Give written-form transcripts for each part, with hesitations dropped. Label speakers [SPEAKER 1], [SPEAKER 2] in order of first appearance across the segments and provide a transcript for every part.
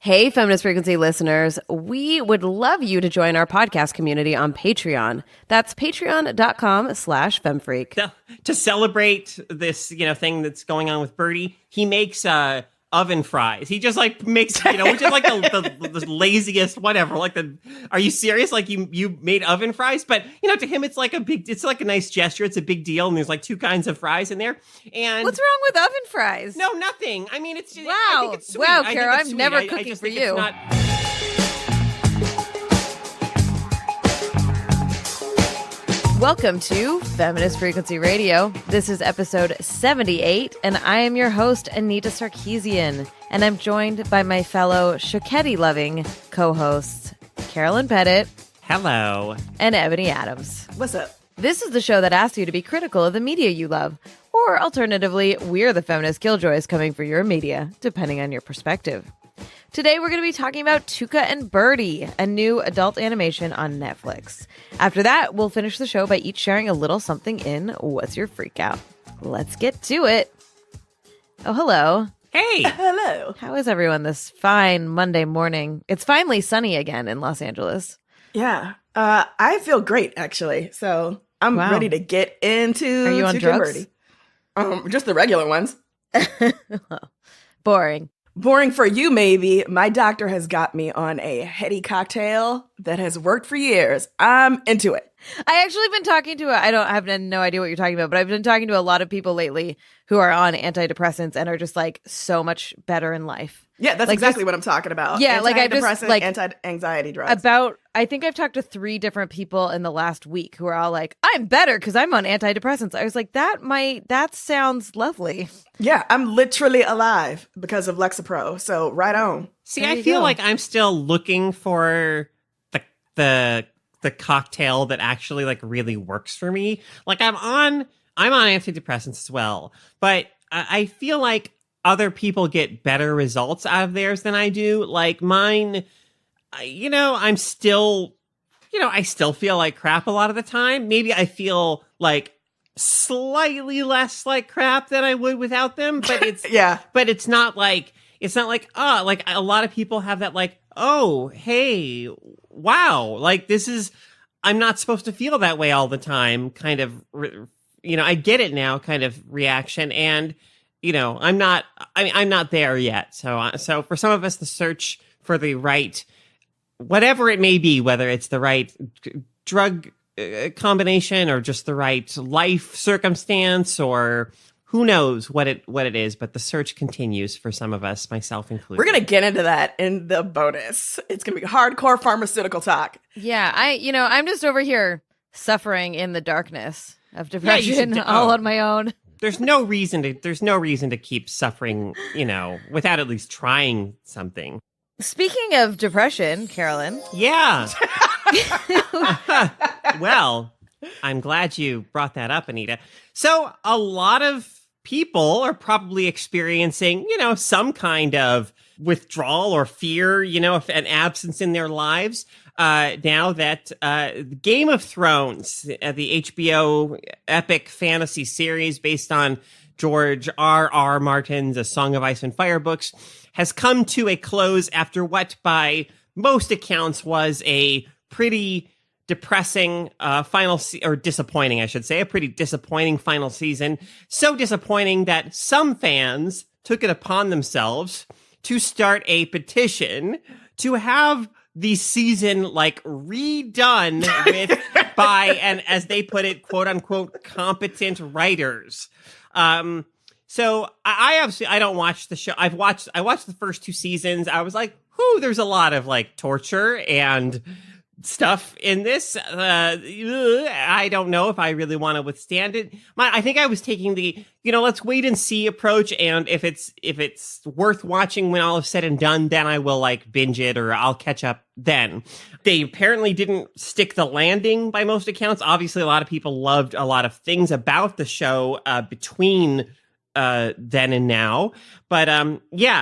[SPEAKER 1] Hey, Feminist Frequency listeners, we would love you to join our podcast community on Patreon. That's patreon.com/femfreak.
[SPEAKER 2] To celebrate this, thing that's going on with Bertie, he makes oven fries. He just makes, which is the laziest, whatever. Are you serious? You made oven fries? But, to him, it's a nice gesture. It's a big deal. And there's two kinds of fries in there. And
[SPEAKER 1] what's wrong with oven fries?
[SPEAKER 2] No, nothing. I mean, it's just,
[SPEAKER 1] wow.
[SPEAKER 2] I think it's sweet.
[SPEAKER 1] Wow, Kara, I'm never cooking for you. Welcome to Feminist Frequency Radio. This is episode 78, and I am your host, Anita Sarkeesian, and I'm joined by my fellow Shocketti-loving co-hosts, Carolyn Pettit.
[SPEAKER 2] Hello.
[SPEAKER 1] And Ebony Adams.
[SPEAKER 3] What's up?
[SPEAKER 1] This is the show that asks you to be critical of the media you love, or alternatively, we're the feminist killjoys coming for your media, depending on your perspective. Today, we're going to be talking about Tuca and Bertie, a new adult animation on Netflix. After that, we'll finish the show by each sharing a little something in What's Your Freak-Out? Let's get to it. Oh, hello.
[SPEAKER 2] Hey.
[SPEAKER 3] Hello.
[SPEAKER 1] How is everyone this fine Monday morning? It's finally sunny again in Los Angeles.
[SPEAKER 3] Yeah. I feel great, actually. So I'm ready to get into
[SPEAKER 1] Are you on
[SPEAKER 3] Tuca and
[SPEAKER 1] drugs?
[SPEAKER 3] Bertie. Just the regular ones.
[SPEAKER 1] Boring.
[SPEAKER 3] Boring for you, maybe. My doctor has got me on a heady cocktail that has worked for years. I'm into it.
[SPEAKER 1] I actually been talking to I have no idea what you're talking about, but I've been talking to a lot of people lately who are on antidepressants and are just so much better in life.
[SPEAKER 3] Yeah, that's exactly what I'm talking about.
[SPEAKER 1] Yeah,
[SPEAKER 3] antidepressant, anti-anxiety drugs.
[SPEAKER 1] I think I've talked to 3 different people in the last week who are all like, I'm better because I'm on antidepressants. I was like, that sounds lovely.
[SPEAKER 3] Yeah, I'm literally alive because of Lexapro. So right on.
[SPEAKER 2] See, I feel like I'm still looking for the cocktail that actually really works for me. I'm on antidepressants as well, but I feel like other people get better results out of theirs than I do. Mine, I'm still, I still feel like crap a lot of the time. Maybe I feel slightly less like crap than I would without them, but it's but it's not a lot of people have that oh, hey, wow, I'm not supposed to feel that way all the time kind of, I get it now kind of reaction. And, I'm not there yet. So for some of us, the search for the right, whatever it may be, whether it's the right drug combination or just the right life circumstance or who knows what it is, but the search continues for some of us, myself included.
[SPEAKER 3] We're going to get into that in the bonus. It's going to be hardcore pharmaceutical talk.
[SPEAKER 1] Yeah, I'm just over here suffering in the darkness of depression all on my own.
[SPEAKER 2] There's no reason to keep suffering, without at least trying something.
[SPEAKER 1] Speaking of depression, Carolyn.
[SPEAKER 2] Yeah. Well, I'm glad you brought that up, Anita. So a lot of people are probably experiencing, some kind of withdrawal or fear, an absence in their lives. Now that Game of Thrones, the HBO epic fantasy series based on George R.R. Martin's A Song of Ice and Fire books, has come to a close after what, by most accounts, was a pretty depressing or disappointing, I should say, a pretty disappointing final season. So disappointing that some fans took it upon themselves to start a petition to have the season redone by, and as they put it, quote unquote, competent writers. So I don't watch the show. I watched the first 2 seasons. I was like, there's a lot of torture and stuff in this. I don't know if I really want to withstand it. I think I was taking the, let's wait and see approach. And if it's worth watching when all is said and done, then I will binge it or I'll catch up then. They apparently didn't stick the landing by most accounts. Obviously, a lot of people loved a lot of things about the show between then and now. But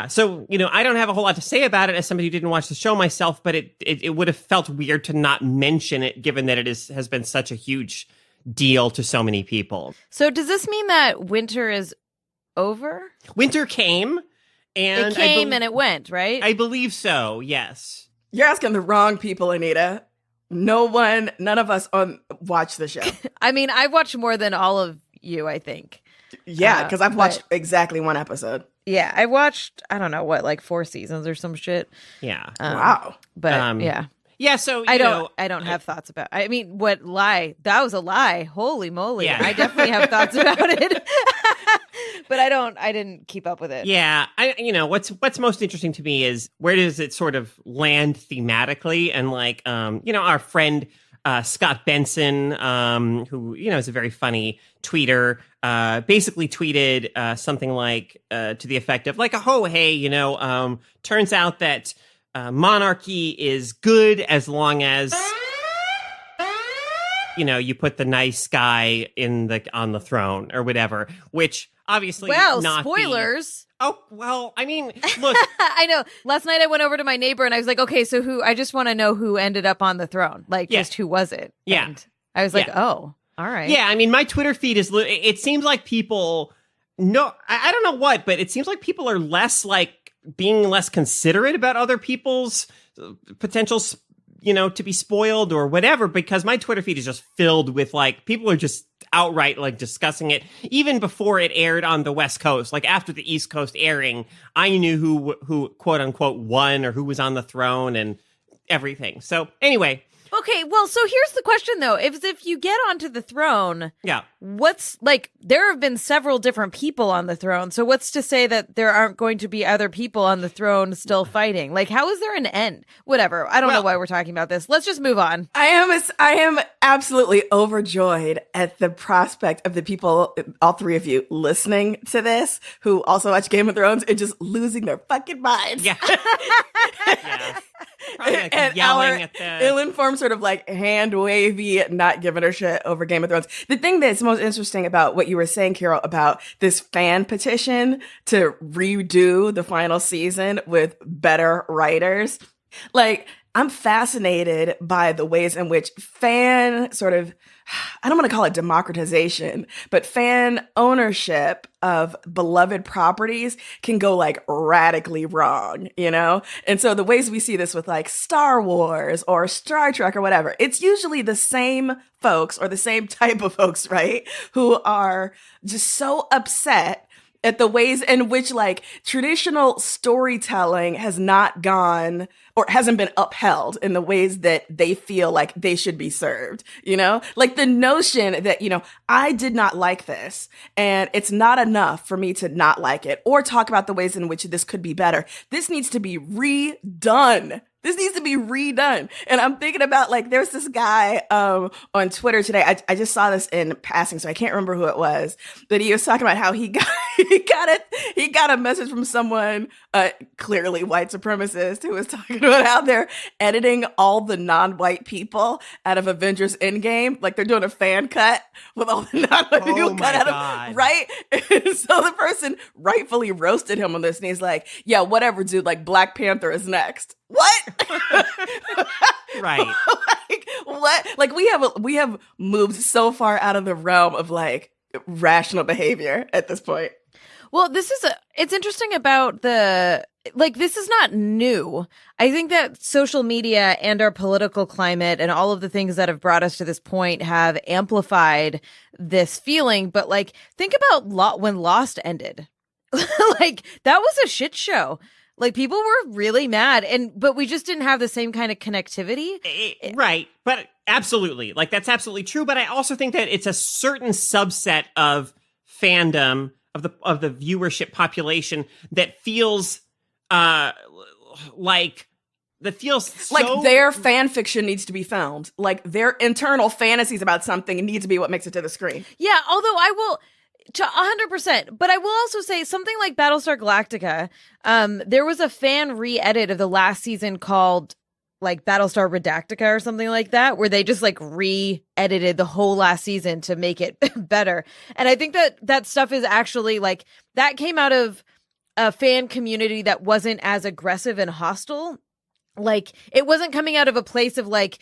[SPEAKER 2] so, I don't have a whole lot to say about it as somebody who didn't watch the show myself, but it would have felt weird to not mention it given that it has been such a huge deal to so many people.
[SPEAKER 1] So does this mean that winter is over?
[SPEAKER 2] Winter came And
[SPEAKER 1] it came and it went, right?
[SPEAKER 2] I believe so, yes.
[SPEAKER 3] You're asking the wrong people, Anita. None of us watch the show.
[SPEAKER 1] I mean, I've watched more than all of you, I think.
[SPEAKER 3] Yeah, because I've watched exactly one episode.
[SPEAKER 1] Yeah, I watched, I don't know what, like 4 seasons or some shit.
[SPEAKER 2] Yeah.
[SPEAKER 3] Wow.
[SPEAKER 1] But yeah.
[SPEAKER 2] Yeah, so
[SPEAKER 1] I don't have thoughts about. I mean, what lie? That was a lie. Holy moly!
[SPEAKER 2] Yeah.
[SPEAKER 1] I definitely have thoughts about it, but I didn't keep up with it.
[SPEAKER 2] Yeah, what's most interesting to me is where does it sort of land thematically, and like our friend Scott Benson, who is a very funny tweeter, basically tweeted something like to the effect of like, oh hey, turns out that monarchy is good as long as you put the nice guy on the throne or whatever, which obviously not
[SPEAKER 1] spoilers.
[SPEAKER 2] Oh, well, I mean, look.
[SPEAKER 1] I know. Last night I went over to my neighbor and I was like, okay, so I just want to know who ended up on the throne. Like, just who was it?
[SPEAKER 2] Yeah.
[SPEAKER 1] And I was like, oh, all right.
[SPEAKER 2] Yeah, I mean, my Twitter feed it seems like people, I don't know what, but it seems like people are being less considerate about other people's potential, to be spoiled or whatever, because my Twitter feed is just filled with like, people are just outright like discussing it even before it aired on the West Coast. Like after the East Coast airing, I knew who quote unquote won or who was on the throne and everything. So anyway.
[SPEAKER 1] Okay, well, so here's the question, though. If you get onto the throne,
[SPEAKER 2] yeah,
[SPEAKER 1] what's, like, there have been several different people on the throne, so what's to say that there aren't going to be other people on the throne still fighting? Like, how is there an end? Whatever. I don't know why we're talking about this. Let's just move on.
[SPEAKER 3] I am absolutely overjoyed at the prospect of the people, all 3 of you, listening to this, who also watch Game of Thrones and just losing their fucking minds.
[SPEAKER 2] Yeah. Yeah. Probably like
[SPEAKER 3] and
[SPEAKER 2] yelling
[SPEAKER 3] our
[SPEAKER 2] at the
[SPEAKER 3] ill-informed sort of like hand wavy, not giving her shit over Game of Thrones. The thing that's most interesting about what you were saying, Carol, about this fan petition to redo the final season with better writers, like, I'm fascinated by the ways in which fan sort of, I don't want to call it democratization, but fan ownership of beloved properties can go like radically wrong, And so the ways we see this with like Star Wars or Star Trek or whatever, it's usually the same folks or the same type of folks, right? Who are just so upset at the ways in which like traditional storytelling has not gone or hasn't been upheld in the ways that they feel like they should be served, like the notion that, I did not like this and it's not enough for me to not like it or talk about the ways in which this could be better. This needs to be redone. This needs to be redone. And I'm thinking about like, there's this guy on Twitter today. I just saw this in passing, so I can't remember who it was, but he was talking about how he got a message from someone, clearly white supremacist, who was talking about how they're editing all the non-white people out of Avengers Endgame. Like they're doing a fan cut with all the non-white people cut out of, right? And so the person rightfully roasted him on this, and he's like, yeah, whatever, dude, like Black Panther is next. What?
[SPEAKER 2] Right.
[SPEAKER 3] Like, what? Like we have moved so far out of the realm of like rational behavior at this point.
[SPEAKER 1] Well, it's interesting about this is not new. I think that social media and our political climate and all of the things that have brought us to this point have amplified this feeling. But like, think about when Lost ended. Like that was a shit show. Like people were really mad but we just didn't have the same kind of connectivity.
[SPEAKER 2] Right. But absolutely. Like that's absolutely true. But I also think that it's a certain subset of fandom of the viewership population that feels like their fan fiction needs to be found. Like their internal fantasies about something need to be what makes it to the screen.
[SPEAKER 1] Yeah, although I will to 100%. But I will also say something like Battlestar Galactica. There was a fan re-edit of the last season called like Battlestar Redactica or something like that, where they just like re-edited the whole last season to make it better. And I think that stuff is actually like that came out of a fan community that wasn't as aggressive and hostile. Like it wasn't coming out of a place of like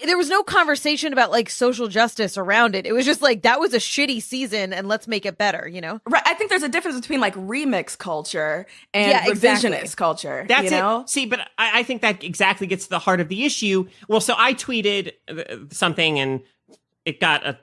[SPEAKER 1] there was no conversation about like social justice around it. It was just like, that was a shitty season and let's make it better, you know?
[SPEAKER 3] Right. I think there's a difference between like remix culture and revisionist culture.
[SPEAKER 2] That's
[SPEAKER 3] you know?
[SPEAKER 2] it. See, but I think that exactly gets to the heart of the issue. Well, so I tweeted something and it got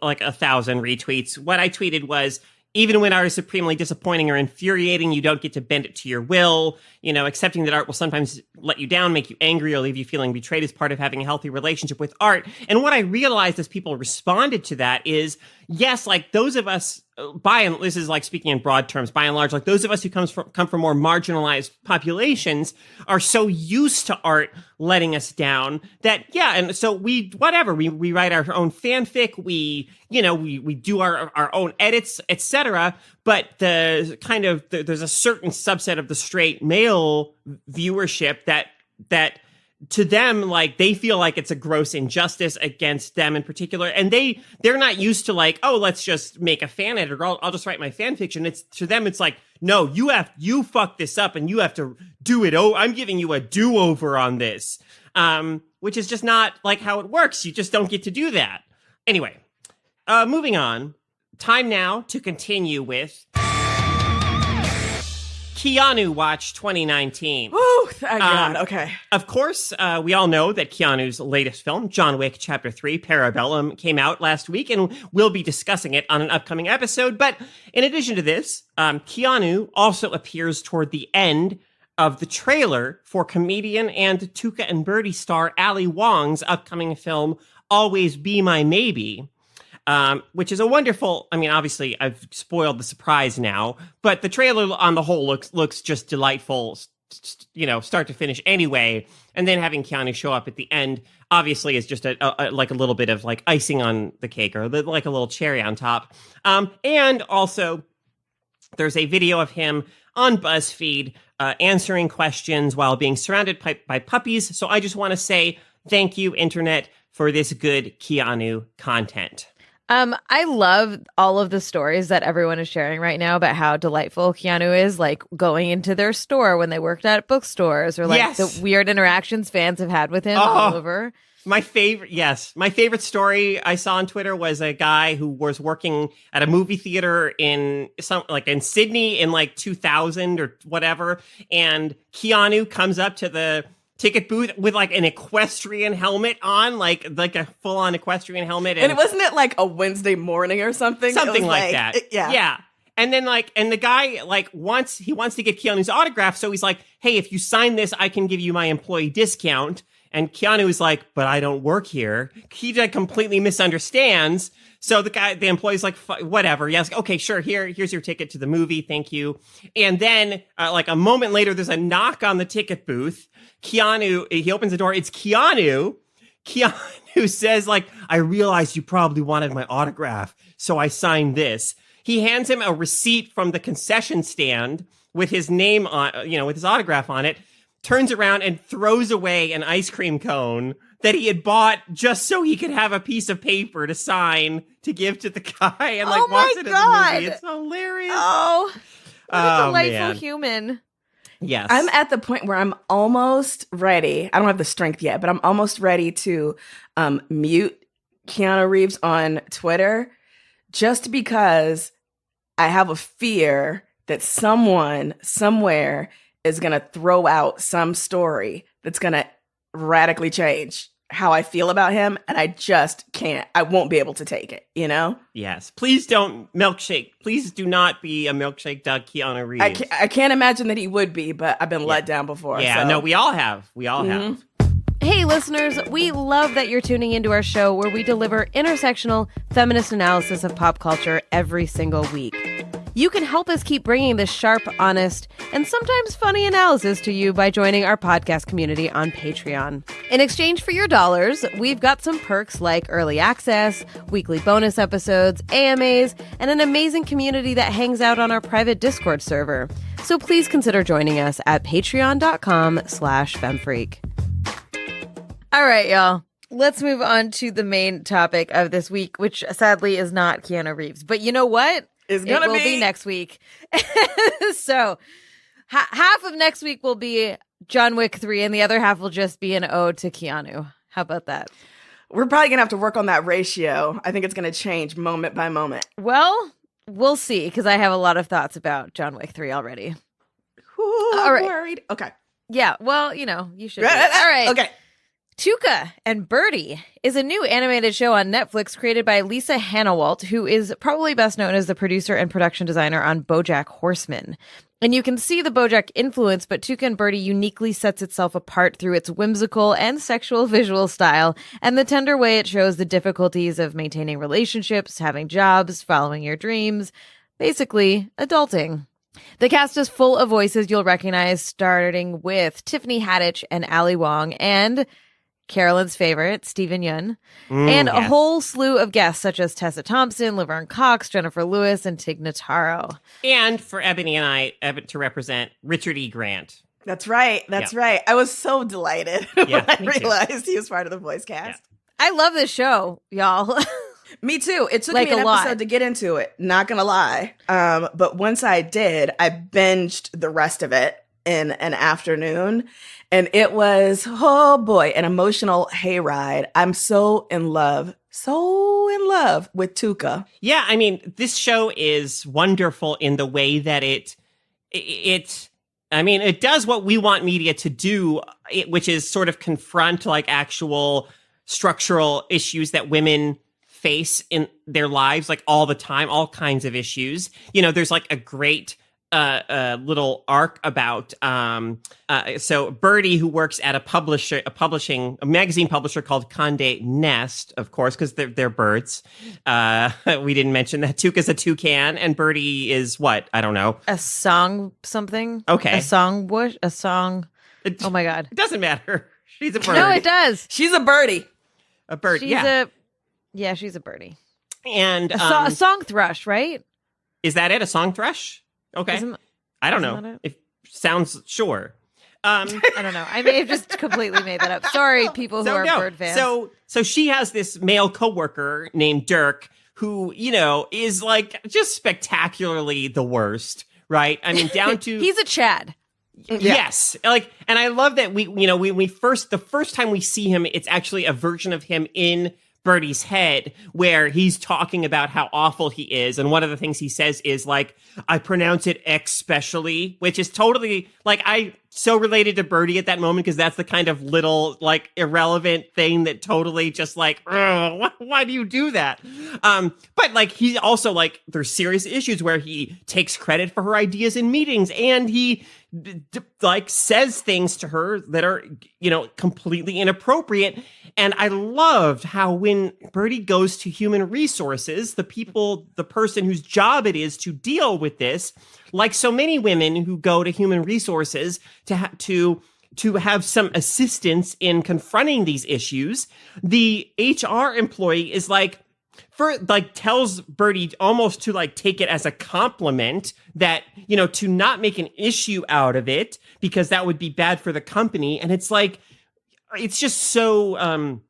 [SPEAKER 2] like 1,000 retweets. What I tweeted was, even when art is supremely disappointing or infuriating, you don't get to bend it to your will. You know, accepting that art will sometimes let you down, make you angry, or leave you feeling betrayed is part of having a healthy relationship with art. And what I realized as people responded to that is, yes, like those of us, this is like speaking in broad terms, by and large, like those of us who come from more marginalized populations are so used to art letting us down that, yeah. And so we write our own fanfic, we do our own edits, etc. But there's a certain subset of the straight male viewership that to them, like, they feel like it's a gross injustice against them in particular. And they're not used to like, oh, let's just make a fan edit, or I'll just write my fan fiction. It's to them, it's like, no, you fucked this up and you have to do it. Oh, I'm giving you a do-over on this. Which is just not like how it works. You just don't get to do that. Anyway, moving on. Time now to continue with KeanuWatch 2019.
[SPEAKER 3] Woo! Thank God. Okay.
[SPEAKER 2] Of course, we all know that Keanu's latest film, John Wick Chapter 3, Parabellum, came out last week, and we'll be discussing it on an upcoming episode. But in addition to this, Keanu also appears toward the end of the trailer for comedian and Tuca and Bertie star Ali Wong's upcoming film, Always Be My Maybe. Which is a wonderful, I mean, obviously I've spoiled the surprise now, but the trailer on the whole looks just delightful, start to finish anyway. And then having Keanu show up at the end, obviously is just a little bit of like icing on the cake, or like a little cherry on top. And also there's a video of him on BuzzFeed, answering questions while being surrounded by puppies. So I just want to say thank you, internet, for this good Keanu content.
[SPEAKER 1] I love all of the stories that everyone is sharing right now about how delightful Keanu is, like going into their store when they worked at bookstores, or like the weird interactions fans have had with him all over.
[SPEAKER 2] My favorite story I saw on Twitter was a guy who was working at a movie theater in Sydney in like 2000 or whatever, and Keanu comes up to the ticket booth with like an equestrian helmet on, like a full-on equestrian helmet.
[SPEAKER 3] And wasn't it like a Wednesday morning or something?
[SPEAKER 2] Something like that. Yeah. And then and the guy wants to get Keanu's autograph. So he's like, hey, if you sign this, I can give you my employee discount. And Keanu is like, but I don't work here. He like completely misunderstands. So the employee's like, whatever. Yes. Okay, sure. Here's your ticket to the movie. Thank you. And then like a moment later, there's a knock on the ticket booth. Keanu, he opens the door. It's Keanu. Keanu says like, I realized you probably wanted my autograph, so I signed this. He hands him a receipt from the concession stand with his name on, with his autograph on it, turns around and throws away an ice cream cone that he had bought just so he could have a piece of paper to sign to give to the guy, and walks into the movie. It's hilarious.
[SPEAKER 1] Oh, what a delightful human.
[SPEAKER 2] Yes.
[SPEAKER 3] I'm at the point where I'm almost ready. I don't have the strength yet, but I'm almost ready to mute Keanu Reeves on Twitter, just because I have a fear that someone somewhere is going to throw out some story that's going to radically change how I feel about him, and I just can't. I won't be able to take it,
[SPEAKER 2] Yes. Please don't milkshake. Please do not be a milkshake Doug Keanu Reeves.
[SPEAKER 3] I can't imagine that he would be, but I've been let down before.
[SPEAKER 2] Yeah,
[SPEAKER 3] so.
[SPEAKER 2] No, we all have. We all have.
[SPEAKER 1] Hey, listeners, we love that you're tuning into our show where we deliver intersectional feminist analysis of pop culture every single week. You can help us keep bringing this sharp, honest, and sometimes funny analysis to you by joining our podcast community on Patreon. In exchange for your dollars, we've got some perks like early access, weekly bonus episodes, AMAs, and an amazing community that hangs out on our private Discord server. So please consider joining us at patreon.com/femfreak. All right, y'all. Let's move on to the main topic of this week, which sadly is not Keanu Reeves. But you know what?
[SPEAKER 3] It
[SPEAKER 1] will be next week. So half of next week will be John Wick 3, and the other half will just be an ode to Keanu. How about that?
[SPEAKER 3] We're probably going to have to work on that ratio. I think it's going to change moment by moment.
[SPEAKER 1] Well, we'll see, because I have a lot of thoughts about John Wick 3 already.
[SPEAKER 3] Ooh,
[SPEAKER 1] All right.
[SPEAKER 3] I'm worried. Okay.
[SPEAKER 1] Yeah, well, you should. All right.
[SPEAKER 3] Okay.
[SPEAKER 1] Tuca and Bertie is a new animated show on Netflix created by Lisa Hanawalt, who is probably best known as the producer and production designer on Bojack Horseman. And you can see the Bojack influence, but Tuca and Bertie uniquely sets itself apart through its whimsical and sexual visual style and the tender way it shows the difficulties of maintaining relationships, having jobs, following your dreams, basically adulting. The cast is full of voices you'll recognize, starting with Tiffany, Haddish, and Ali Wong, and Carolyn's favorite, Stephen Yun, and a whole slew of guests such as Tessa Thompson, Laverne Cox, Jennifer Lewis, and Tig Notaro.
[SPEAKER 2] And for Ebony and I, to represent Richard E. Grant.
[SPEAKER 3] That's right. That's right. I was so delighted when I realized he was part of the voice cast.
[SPEAKER 1] Yeah. I love this show, y'all.
[SPEAKER 3] Me too. It took
[SPEAKER 1] like
[SPEAKER 3] me an
[SPEAKER 1] lot.
[SPEAKER 3] episode to get into it, not gonna lie. But once I did, I binged the rest of it in an afternoon. And it was, oh boy, an emotional hayride. I'm so in love with Tuca.
[SPEAKER 2] Yeah, I mean, this show is wonderful in the way that it does what we want media to do, which is sort of confront like actual structural issues that women face in their lives, like all the time, all kinds of issues. There's like a great little arc about so Bertie, who works at a magazine publisher called Condé Nast, of course, because they're birds. We didn't mention that. Tuca's a toucan, and Bertie is what? I don't know.
[SPEAKER 1] A song something?
[SPEAKER 2] Okay.
[SPEAKER 1] A song bush? A song? Oh my God.
[SPEAKER 2] It doesn't matter. She's a bird.
[SPEAKER 1] No, it does.
[SPEAKER 3] She's a birdie.
[SPEAKER 2] A bird,
[SPEAKER 1] she's she's a birdie.
[SPEAKER 2] And
[SPEAKER 1] a song thrush, right?
[SPEAKER 2] Is that it? A song thrush? Okay. I don't know. It sounds sure.
[SPEAKER 1] I don't know. I may have just completely made that up. Sorry, people who are bird fans.
[SPEAKER 2] So she has this male coworker named Dirk who, is like just spectacularly the worst, right? I mean, down to
[SPEAKER 1] he's a Chad.
[SPEAKER 2] Yes. Like, and I love that the first time we see him, it's actually a version of him in Bertie's head where he's talking about how awful he is. And one of the things he says is like, I pronounce it especially, which is totally like, I so related to Bertie at that moment because that's the kind of little like irrelevant thing that totally just like, why do you do that? But like, he also like, there's serious issues where he takes credit for her ideas in meetings and he like says things to her that are, completely inappropriate. And I loved how when Bertie goes to human resources, the person whose job it is to deal with this, like so many women who go to human resources to have some assistance in confronting these issues, the HR employee is like, tells Bertie almost to like take it as a compliment that, to not make an issue out of it because that would be bad for the company. And it's like, it's just so,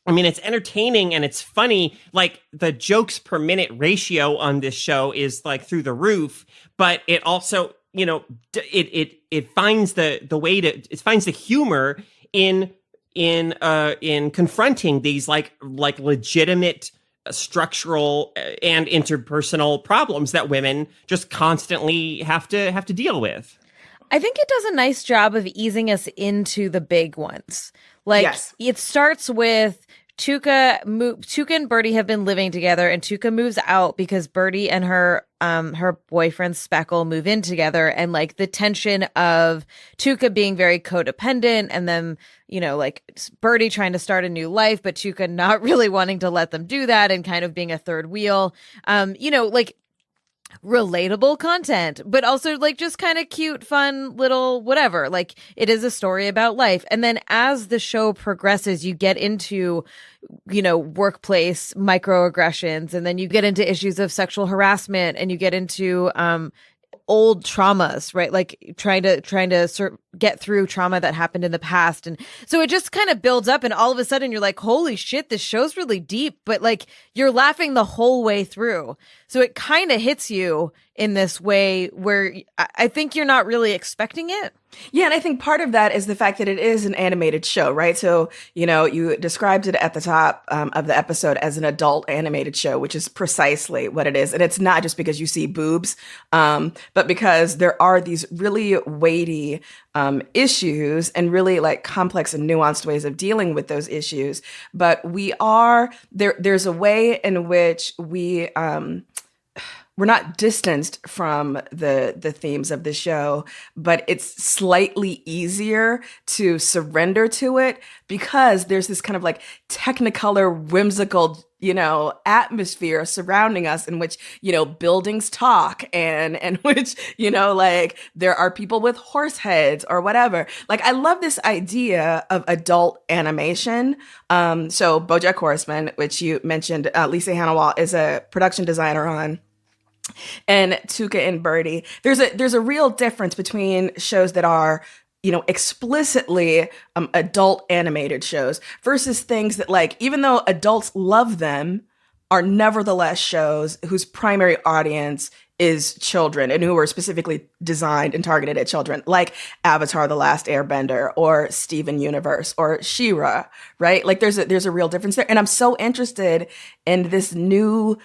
[SPEAKER 2] it's entertaining and it's funny. Like the jokes per minute ratio on this show is like through the roof, but it also, it finds it finds the humor in confronting these like legitimate structural and interpersonal problems that women just constantly have to deal with.
[SPEAKER 1] I think it does a nice job of easing us into the big ones. Like, yes. It starts with Tuca and Bertie have been living together, and Tuca moves out because Bertie and her boyfriend Speckle move in together, and like the tension of Tuca being very codependent, and then like Bertie trying to start a new life, but Tuca not really wanting to let them do that, and kind of being a third wheel. Like relatable content, but also like just kind of cute, fun little whatever. Like it is a story about life. And then as the show progresses, you get into, workplace microaggressions, and then you get into issues of sexual harassment, and you get into old traumas, right? Like trying to get through trauma that happened in the past. And so it just kind of builds up, and all of a sudden you're like, holy shit, this show's really deep, but like you're laughing the whole way through. So it kind of hits you in this way where I think you're not really expecting it.
[SPEAKER 3] Yeah, and I think part of that is the fact that it is an animated show, right? So, you described it at the top of the episode as an adult animated show, which is precisely what it is. And it's not just because you see boobs, but because there are these really weighty issues and really like complex and nuanced ways of dealing with those issues. But there's a way in which we're not distanced from the themes of the show, but it's slightly easier to surrender to it because there's this kind of like technicolor, whimsical, atmosphere surrounding us in which, buildings talk and which, like there are people with horse heads or whatever. Like, I love this idea of adult animation. So Bojack Horseman, which you mentioned, Lisa Hanawalt is a production designer on, and Tuca and Bertie. There's a real difference between shows that are, explicitly adult animated shows versus things that, like, even though adults love them, are nevertheless shows whose primary audience is children and who are specifically designed and targeted at children, like Avatar: The Last Airbender or Steven Universe or She-Ra, right? Like there's a real difference there. And I'm so interested in this new,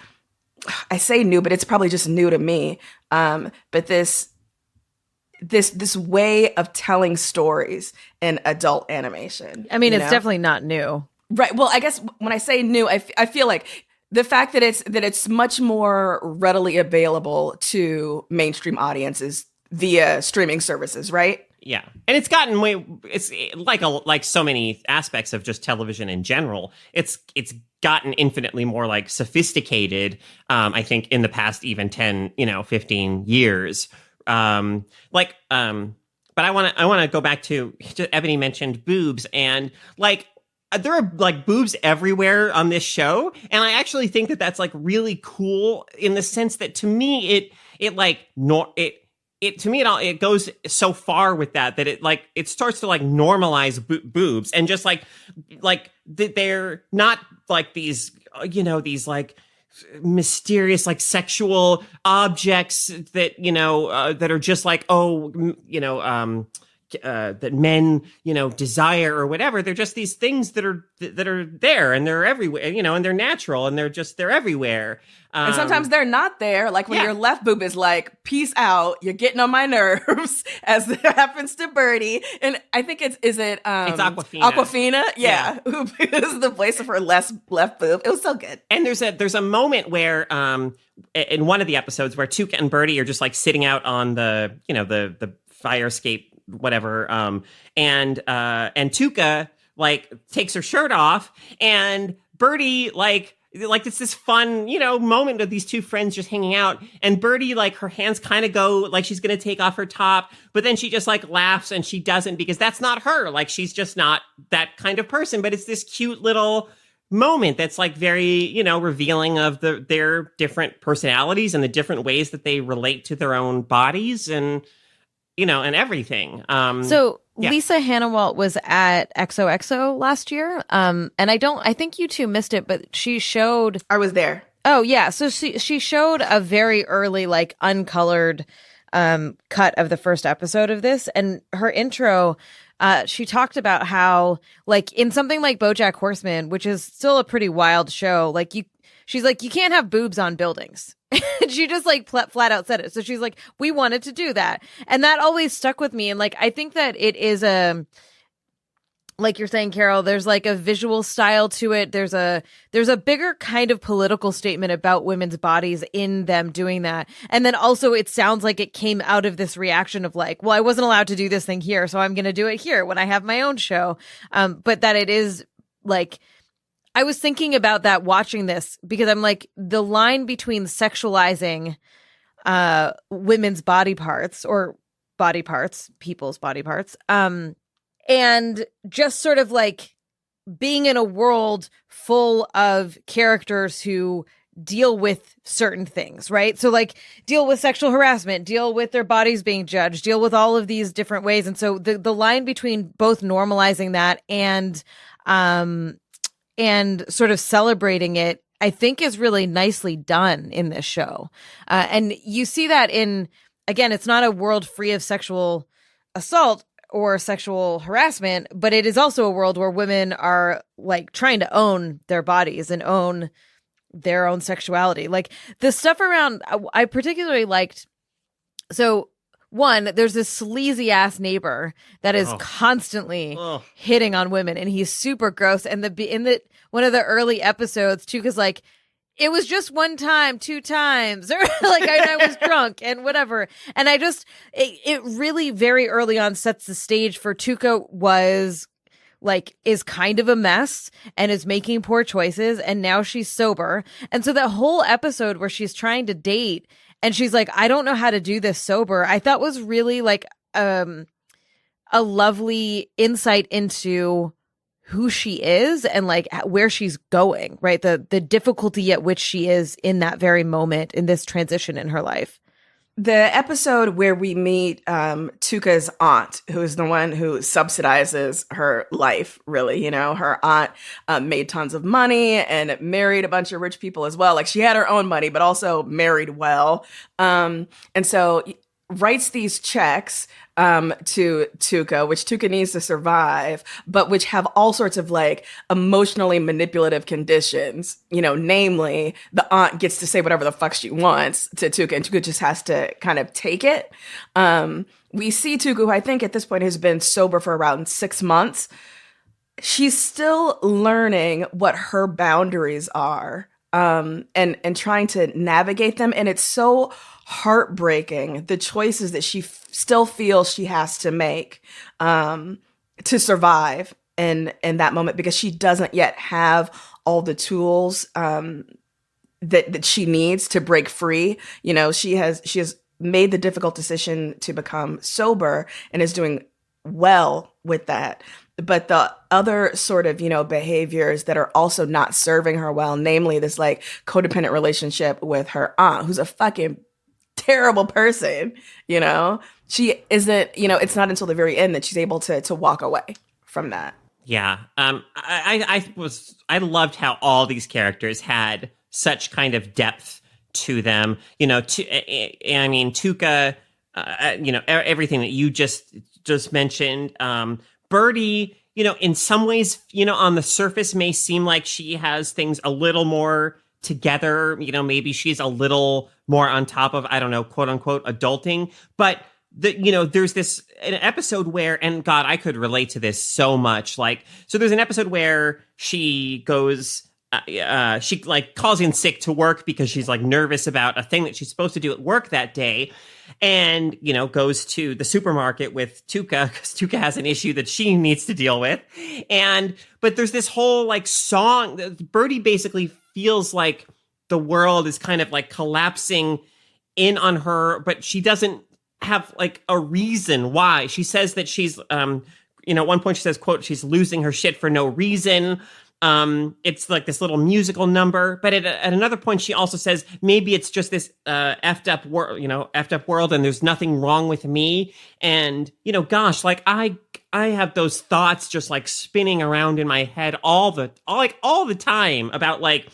[SPEAKER 3] I say new, but it's probably just new to me. But this way of telling stories in adult animation.
[SPEAKER 1] I mean, it's definitely not new.
[SPEAKER 3] Right. Well, I guess when I say new, I feel like the fact that it's much more readily available to mainstream audiences via streaming services, right?
[SPEAKER 2] Yeah. And it's like so many aspects of just television in general. It's gotten infinitely more like sophisticated, I think, in the past even 10, 15 years. But I want to go back to Ebony mentioned boobs, and like there are like boobs everywhere on this show, and I actually think that that's like really cool in the sense that to me it goes so far with that it starts to like normalize boobs and just like they're not like these these like mysterious like sexual objects that that are just like that men desire or whatever. They're just these things that are there, and they're everywhere, and they're natural, and they're everywhere.
[SPEAKER 3] And sometimes they're not there. Like when your left boob is like, peace out, you're getting on my nerves, as happens to Bertie. And I think it's Aquafina. Aquafina, yeah. Who is the place of her left boob. It was so good.
[SPEAKER 2] And there's a moment where in one of the episodes where Tuca and Bertie are just like sitting out on the the fire escape, whatever, and Tuca like takes her shirt off, and Bertie like it's this fun, moment of these two friends just hanging out, and Bertie, like, her hands kind of go like she's going to take off her top, but then she just like laughs and she doesn't, because that's not her. Like, she's just not that kind of person, but it's this cute little moment that's like very, revealing of their different personalities and the different ways that they relate to their own bodies and, and everything.
[SPEAKER 1] Lisa Hanawalt was at XOXO last year. And I think you two missed it, but she showed.
[SPEAKER 3] I was there.
[SPEAKER 1] Oh, yeah. So she showed a very early, like, uncolored cut of the first episode of this. And her intro, she talked about how, like, in something like Bojack Horseman, which is still a pretty wild show, like, she's like, you can't have boobs on buildings. And she just like flat out said it. So she's like, we wanted to do that. And that always stuck with me. And like, I think that it is like you're saying, Carol, there's like a visual style to it. There's a bigger kind of political statement about women's bodies in them doing that. And then also it sounds like it came out of this reaction of like, well, I wasn't allowed to do this thing here, so I'm going to do it here when I have my own show. But that it is like, I was thinking about that watching this, because I'm like, the line between sexualizing women's body parts or people's body parts, and just sort of like being in a world full of characters who deal with certain things, right? So like deal with sexual harassment, deal with their bodies being judged, deal with all of these different ways. And so the line between both normalizing that and sort of celebrating it, I think is really nicely done in this show. And you see that in, again, it's not a world free of sexual assault or sexual harassment, but it is also a world where women are like trying to own their bodies and own their own sexuality. Like the stuff around, I particularly liked. So one, there's this sleazy ass neighbor that is constantly hitting on women, and he's super gross. And in the one of the early episodes, Tuca's like, it was just one time, 2 times, or like I was drunk and whatever. And it really very early on sets the stage for Tuca is kind of a mess and is making poor choices. And now she's sober. And so that whole episode where she's trying to date and she's like, I don't know how to do this sober, I thought was really like a lovely insight into who she is and like where she's going, right? The difficulty at which she is in that very moment in this transition in her life.
[SPEAKER 3] The episode where we meet Tuca's aunt, who is the one who subsidizes her life, really, her aunt made tons of money and married a bunch of rich people as well. Like she had her own money, but also married well. And so writes these checks to Tuca, which Tuca needs to survive, but which have all sorts of like emotionally manipulative conditions, namely the aunt gets to say whatever the fuck she wants to Tuca, and Tuca just has to kind of take it. We see Tuca, who I think at this point has been sober for around 6 months. She's still learning what her boundaries are, and trying to navigate them. And it's so heartbreaking, the choices that she still feels she has to make to survive in that moment, because she doesn't yet have all the tools that she needs to break free. She has made the difficult decision to become sober and is doing well with that. But the other sort of, behaviors that are also not serving her well, namely this like codependent relationship with her aunt, who's a fucking terrible person, she isn't, it's not until the very end that she's able to walk away from that.
[SPEAKER 2] Yeah. I loved how all these characters had such kind of depth to them, Tuca, everything that you just mentioned, Bertie, in some ways, on the surface may seem like she has things a little more together, maybe she's a little more on top of, I don't know, quote unquote, adulting. But there's an episode where, and God, I could relate to this so much. So there's an episode where she goes, she like calls in sick to work because she's like nervous about a thing that she's supposed to do at work that day. And, goes to the supermarket with Tuca because Tuca has an issue that she needs to deal with. But there's this whole like song that Bertie basically feels like the world is kind of like collapsing in on her, but she doesn't have like a reason why. She says that she's, at one point she says, quote, she's losing her shit for no reason. It's like this little musical number, but at another point, she also says, maybe it's just this, effed up world and there's nothing wrong with me. And, gosh, like I have those thoughts just like spinning around in my head all the time about like,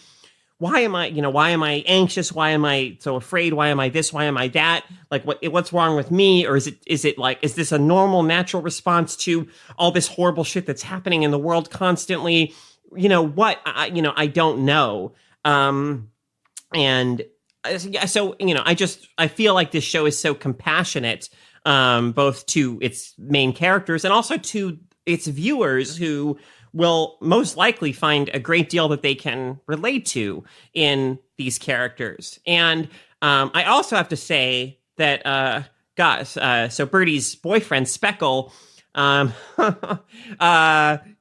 [SPEAKER 2] why am I anxious? Why am I so afraid? Why am I this? Why am I that? Like what's wrong with me? Or is this a normal, natural response to all this horrible shit that's happening in the world constantly? I don't know. I feel like this show is so compassionate, both to its main characters and also to its viewers who will most likely find a great deal that they can relate to in these characters. And, I also have to say that, so Bertie's boyfriend, Speckle,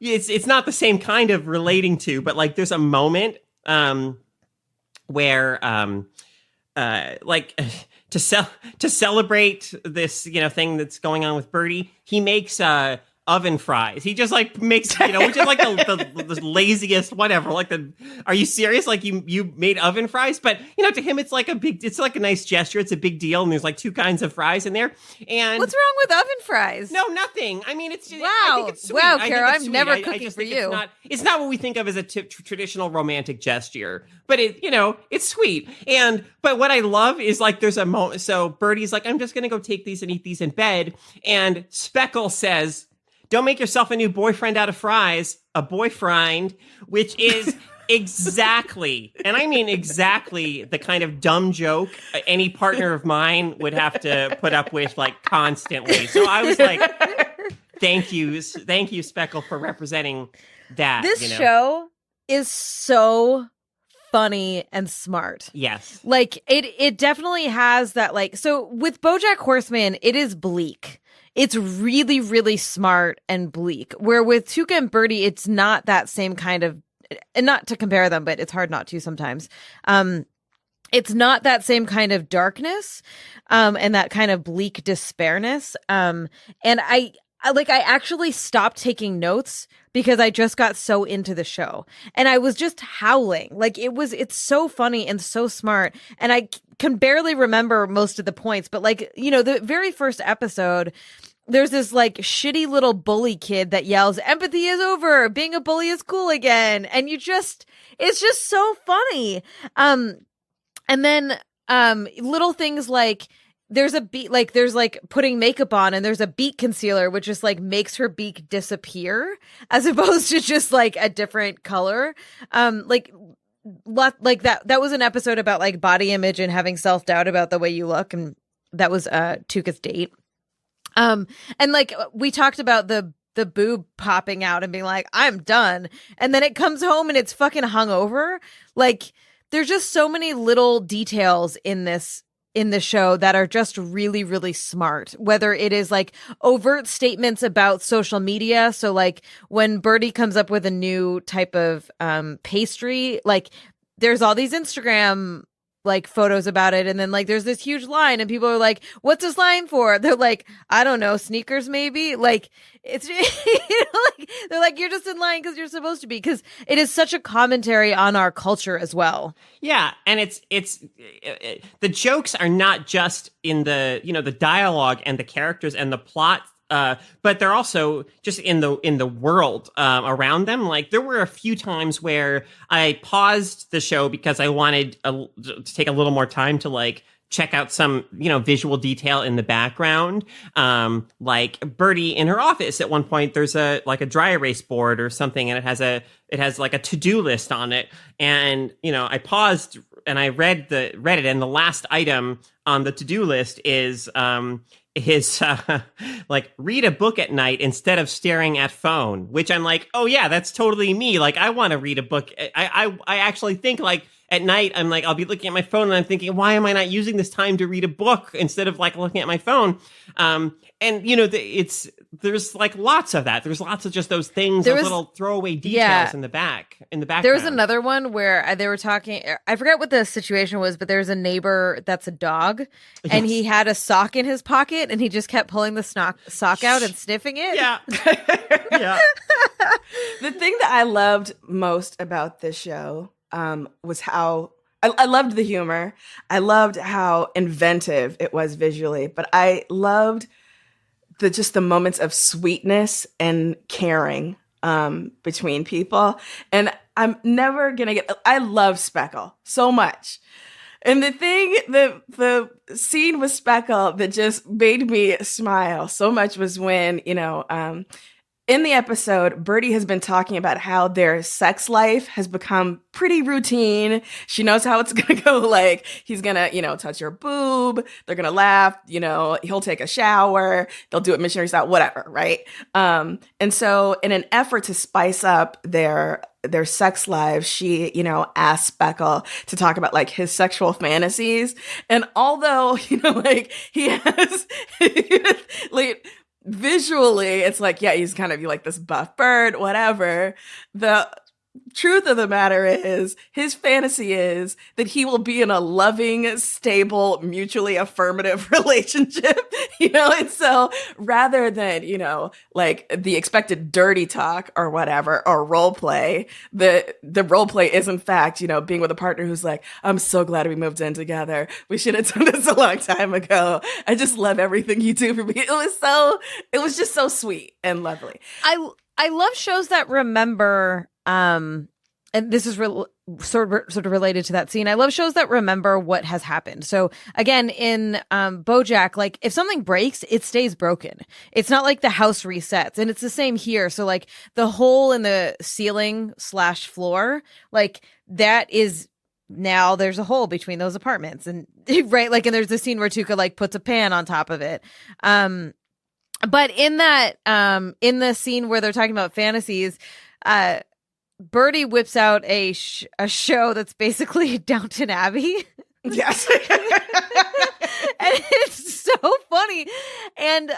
[SPEAKER 2] it's not the same kind of relating to, but like there's a moment where to celebrate this thing that's going on with Bertie, he makes a oven fries. He just like makes, which is like the laziest, whatever. Like are you serious? Like you made oven fries? But to him, it's like it's like a nice gesture. It's a big deal. And there's like two kinds of fries in there. And
[SPEAKER 1] what's wrong with oven fries?
[SPEAKER 2] No, nothing. I mean, it's just,
[SPEAKER 1] wow.
[SPEAKER 2] I think it's sweet.
[SPEAKER 1] Wow, Kara, I'm
[SPEAKER 2] sweet.
[SPEAKER 1] never cooking for you.
[SPEAKER 2] It's not what we think of as a traditional romantic gesture, but it's sweet. But what I love is like there's a moment. So Bertie's like, I'm just going to go take these and eat these in bed. And Speckle says, don't make yourself a new boyfriend out of fries, a boyfriend, which is exactly, and I mean exactly, the kind of dumb joke any partner of mine would have to put up with like constantly. So I was like, thank you, Speckle, for representing that.
[SPEAKER 1] This show is so funny and smart.
[SPEAKER 2] Yes.
[SPEAKER 1] Like it definitely has that, like, so with Bojack Horseman, it is bleak. It's really, really smart and bleak. Where with Tuca and Bertie, it's not that same kind of, and not to compare them, but it's hard not to sometimes. It's not that same kind of darkness, and that kind of bleak despairness. And I actually stopped taking notes because I just got so into the show and I was just howling. Like it's so funny and so smart. And I can barely remember most of the points, but like, the very first episode, there's this like shitty little bully kid that yells, empathy is over, being a bully is cool again. And it's just so funny. And then, little things like, there's a beak, like there's like putting makeup on and there's a beak concealer, which just like makes her beak disappear as opposed to just like a different color. Like that was an episode about like body image and having self-doubt about the way you look. And that was Tuca's date. And like we talked about the boob popping out and being like, I'm done. And then it comes home and it's fucking hungover. Like there's just so many little details in the show that are just really, really smart, whether it is like overt statements about social media. So like when Bertie comes up with a new type of pastry, like there's all these Instagram like photos about it. And then like there's this huge line and people are like, what's this line for? They're like, I don't know, sneakers maybe. Like it's, like, they're like, you're just in line because you're supposed to be, because it is such a commentary on our culture as well.
[SPEAKER 2] Yeah. And it's the jokes are not just in the, the dialogue and the characters and the plot, but they're also just in the world around them. Like there were a few times where I paused the show because I wanted to take a little more time to like check out some, visual detail in the background. Like Bertie in her office at one point, there's a dry erase board or something, and it has like a to-do list on it. And, I paused and I read it, and the last item on the to-do list is like read a book at night instead of staring at phone, which I'm like, oh yeah, that's totally me. Like I want to read a book. I actually think like at night, I'm like, I'll be looking at my phone and I'm thinking, why am I not using this time to read a book instead of like looking at my phone? And there's like lots of that. There's lots of just those things, those little throwaway details in the background.
[SPEAKER 1] There was another one where they were talking, I forgot what the situation was, but there's a neighbor that's a dog, and he had a sock in his pocket and he just kept pulling the sock out and sniffing it.
[SPEAKER 2] Yeah. Yeah.
[SPEAKER 3] The thing that I loved most about this show was how I loved the humor. I loved how inventive it was visually, but I loved the moments of sweetness and caring between people. And I'm never gonna I love Speckle so much. And the scene with Speckle that just made me smile so much was when, in the episode, Bertie has been talking about how their sex life has become pretty routine. She knows how it's going to go. Like, he's going to, touch her boob. They're going to laugh. He'll take a shower. They'll do it missionary style, whatever, right? And so in an effort to spice up their sex lives, she, asked Speckle to talk about like his sexual fantasies. And although, he has like, visually, it's like, yeah, he's kind of like this buff bird, whatever. The truth of the matter is, his fantasy is that he will be in a loving, stable, mutually affirmative relationship, and so rather than, like the expected dirty talk or whatever, or role play, the role play is in fact, being with a partner who's like, I'm so glad we moved in together. We should have done this a long time ago. I just love everything you do for me. It was just so sweet and lovely.
[SPEAKER 1] I love shows that remember, and this is sort of related to that scene. I love shows that remember what has happened. So again, in Bojack, like if something breaks, it stays broken. It's not like the house resets, and it's the same here. So like the hole in the ceiling / floor, like that is now there's a hole between those apartments, and right, like, and there's the scene where Tuca like puts a pan on top of it. But in that, in the scene where they're talking about fantasies, Bertie whips out a show that's basically Downton Abbey.
[SPEAKER 3] Yes.
[SPEAKER 1] And it's so funny. And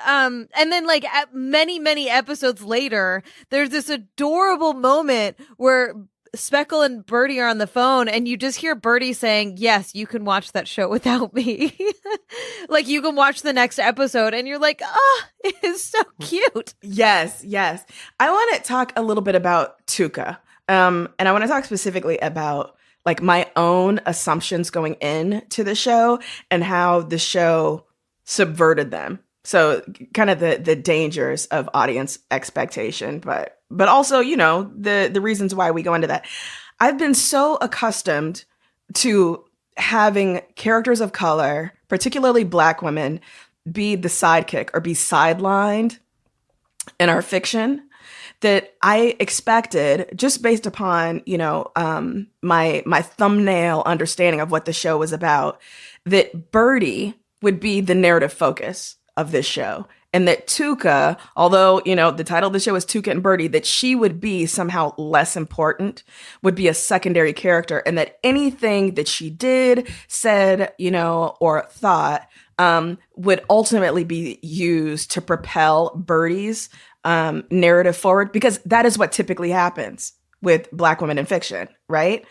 [SPEAKER 1] then like at many episodes later, there's this adorable moment where Speckle and Bertie are on the phone, and you just hear Bertie saying, yes, you can watch that show without me. Like you can watch the next episode, and you're like, oh, it is so cute.
[SPEAKER 3] Yes. I want to talk a little bit about Tuca. And I want to talk specifically about like my own assumptions going into the show and how the show subverted them. So kind of the dangers of audience expectation, but also, the reasons why we go into that. I've been so accustomed to having characters of color, particularly Black women, be the sidekick or be sidelined in our fiction, that I expected, just based upon, my thumbnail understanding of what the show was about, that Bertie would be the narrative focus of this show. And that Tuca, although, the title of the show is Tuca and Bertie, that she would be somehow less important, would be a secondary character, and that anything that she did, said, or thought would ultimately be used to propel Bertie's narrative forward, because that is what typically happens with Black women in fiction, right?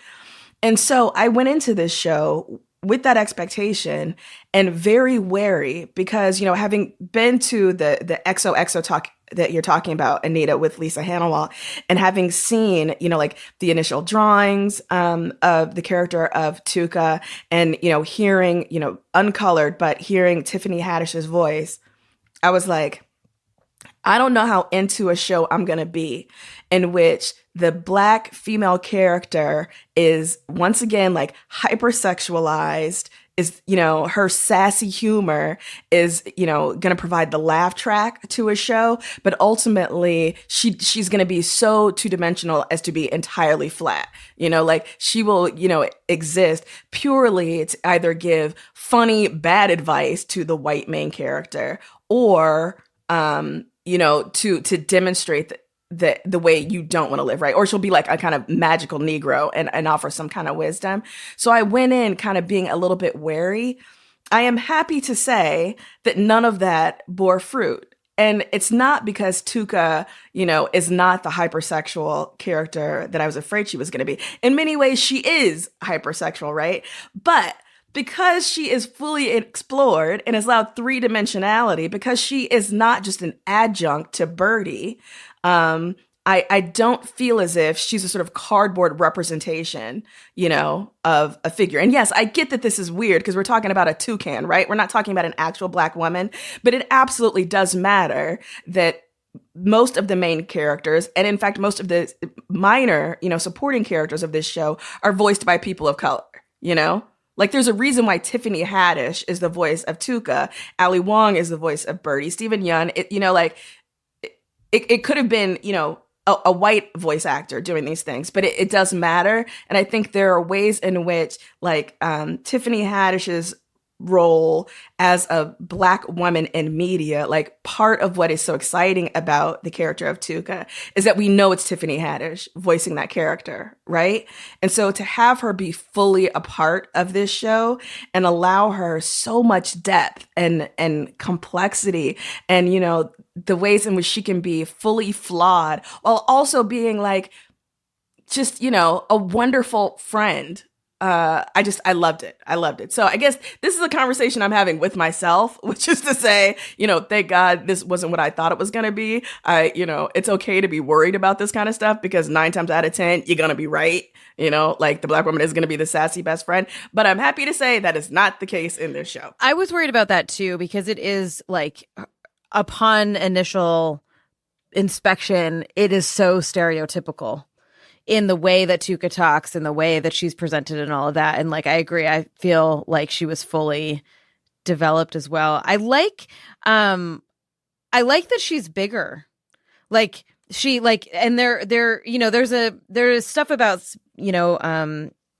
[SPEAKER 3] And so I went into this show with that expectation and very wary because, having been to the XOXO talk that you're talking about, Anita, with Lisa Hanawalt, and having seen, like the initial drawings of the character of Tuca and, hearing, uncolored, but hearing Tiffany Haddish's voice, I was like, I don't know how into a show I'm going to be in which the Black female character is once again like hypersexualized, is, her sassy humor is, going to provide the laugh track to a show, but ultimately she's going to be so two-dimensional as to be entirely flat. Like she will, exist purely to either give funny, bad advice to the white main character or, to demonstrate the way you don't want to live, right? Or she'll be like a kind of magical Negro and offer some kind of wisdom. So I went in kind of being a little bit wary. I am happy to say that none of that bore fruit. And it's not because Tuca, is not the hypersexual character that I was afraid she was going to be. In many ways, she is hypersexual, right? But because she is fully explored and has allowed three-dimensionality, because she is not just an adjunct to Bertie, I don't feel as if she's a sort of cardboard representation, of a figure. And yes, I get that this is weird because we're talking about a toucan, right? We're not talking about an actual Black woman, but it absolutely does matter that most of the main characters, and in fact, most of the minor, supporting characters of this show are voiced by people of color, Like, there's a reason why Tiffany Haddish is the voice of Tuca. Ali Wong is the voice of Bertie. Stephen Yun, it could have been, a white voice actor doing these things, but it does matter. And I think there are ways in which, like, Tiffany Haddish's role as a Black woman in media, like part of what is so exciting about the character of Tuca is that we know it's Tiffany Haddish voicing that character, right? And so to have her be fully a part of this show and allow her so much depth and complexity and, the ways in which she can be fully flawed while also being like just, a wonderful friend. I loved it. I loved it. So I guess this is a conversation I'm having with myself, which is to say, thank God this wasn't what I thought it was going to be. It's okay to be worried about this kind of stuff because 9 times out of 10, you're going to be right. Like the Black woman is going to be the sassy best friend. But I'm happy to say that is not the case in this show.
[SPEAKER 1] I was worried about that too, because it is like upon initial inspection, it is so stereotypical in the way that Tuca talks, in the way that she's presented and all of that. And like, I agree. I feel like she was fully developed as well. I like that she's bigger. Like she and there's stuff about,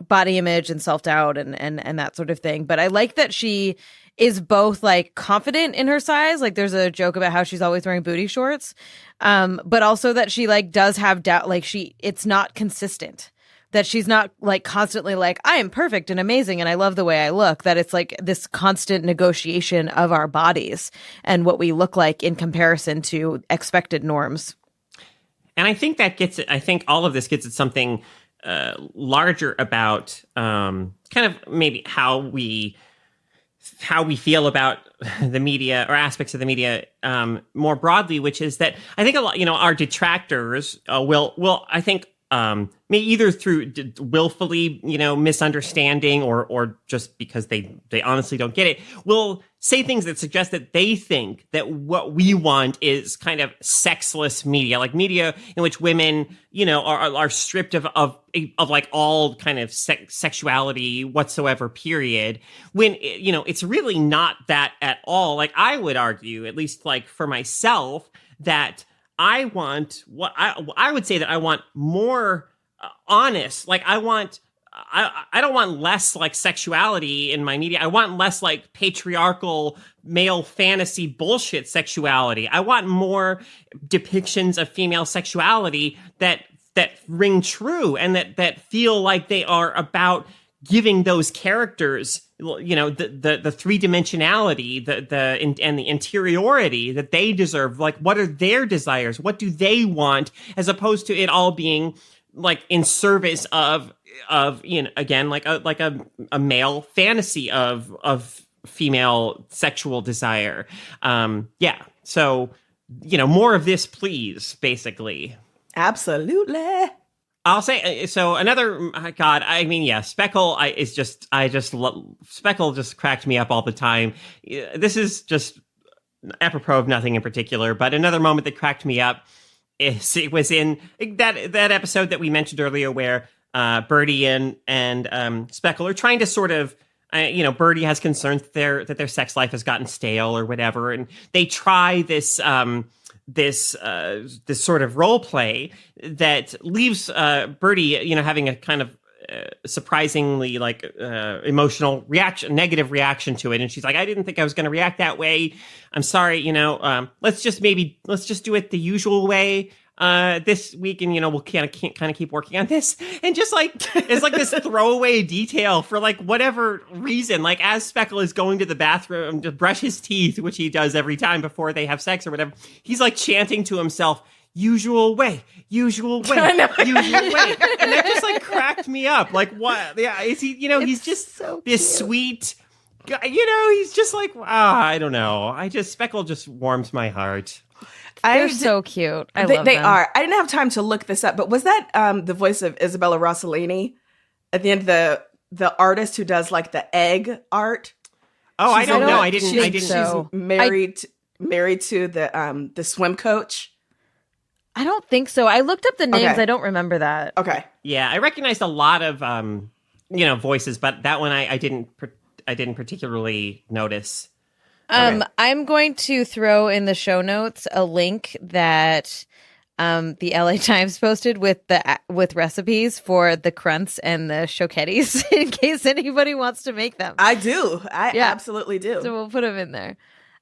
[SPEAKER 1] body image and self-doubt and that sort of thing. But I like that she is both like confident in her size. Like there's a joke about how she's always wearing booty shorts. But also that she like does have doubt. Like it's not consistent, that she's not like constantly like, I am perfect and amazing and I love the way I look, that it's like this constant negotiation of our bodies and what we look like in comparison to expected norms.
[SPEAKER 2] And I think that gets it. I think all of this gets at something larger about kind of maybe how we feel about the media or aspects of the media more broadly, which is that I think a lot, our detractors will I think maybe either through willfully, misunderstanding or just because they honestly don't get it, will say things that suggest that they think that what we want is kind of sexless media, like media in which women, are stripped of like all kind of sexuality whatsoever, period. When, it's really not that at all. Like I would argue, at least like for myself, that I want I would say that I want more honest. Like I don't want less like sexuality in my media. I want less like patriarchal male fantasy bullshit sexuality. I want more depictions of female sexuality that ring true and that feel like they are about giving those characters, the three-dimensionality, and the interiority that they deserve. Like, what are their desires? What do they want? As opposed to it all being like in service of again, like a male fantasy of female sexual desire. Yeah. So, more of this, please, basically.
[SPEAKER 3] Absolutely.
[SPEAKER 2] I'll say so. Another God, I mean, yeah, Speckle. Speckle just cracked me up all the time. This is just apropos of nothing in particular, but another moment that cracked me up it was in that episode that we mentioned earlier, where Bertie and Speckle are trying to sort of. Bertie has concerns that their sex life has gotten stale or whatever, and they try this sort of role play that leaves Bertie, having a kind of surprisingly like emotional negative reaction to it, and she's like, I didn't think I was going to react that way. I'm sorry, let's just do it the usual way this week, and we'll kind of keep working on this, and just like it's like this throwaway detail for like whatever reason, like as Speckle is going to the bathroom to brush his teeth, which he does every time before they have sex or whatever, he's like chanting to himself, usual way, usual way, usual way, and that just like cracked me up. Like, what? Yeah, is he? He's just so this sweet guy. He's just like, I don't know. Speckle just warms my heart.
[SPEAKER 1] They're so cute. I love
[SPEAKER 3] they
[SPEAKER 1] them.
[SPEAKER 3] are. I didn't have time to look this up, but was that the voice of Isabella Rossellini at the end? The artist who does like the egg art.
[SPEAKER 2] Oh, I don't know. I didn't.
[SPEAKER 3] She's married to the swim coach.
[SPEAKER 1] I don't think so. I looked up the names.
[SPEAKER 3] Okay.
[SPEAKER 1] I don't remember that.
[SPEAKER 3] Okay.
[SPEAKER 2] Yeah, I recognized a lot of voices, but that one I didn't particularly notice.
[SPEAKER 1] Okay. I'm going to throw in the show notes a link that the LA Times posted with recipes for the crunts and the choquettis in case anybody wants to make them.
[SPEAKER 3] I do. I absolutely do.
[SPEAKER 1] So we'll put them in there.